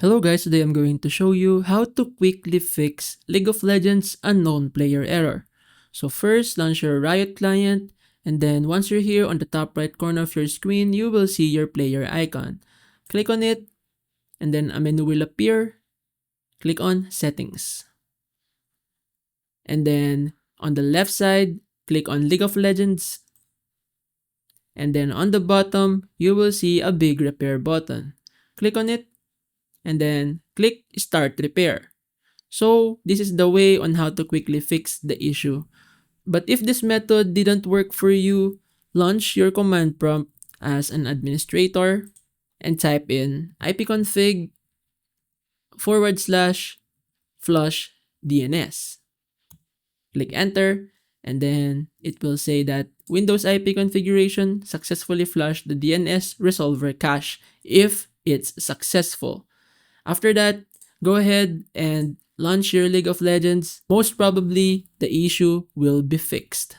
Hello guys, today I'm going to show you how to quickly fix League of Legends unknown player error. So first, launch your Riot client, and then once you're here on the top right corner of your screen, you will see your player icon. Click on it, and then a menu will appear. Click on Settings. And then on the left side, click on League of Legends. And then on the bottom, you will see a big repair button. Click on it, and then click Start Repair. So this is the way on how to quickly fix the issue. But if this method didn't work for you, launch your command prompt as an administrator and type in ipconfig /flush DNS. Click enter, and then it will say that Windows IP configuration successfully flushed the DNS resolver cache if it's successful. After that, go ahead and launch your League of Legends. Most probably, the issue will be fixed.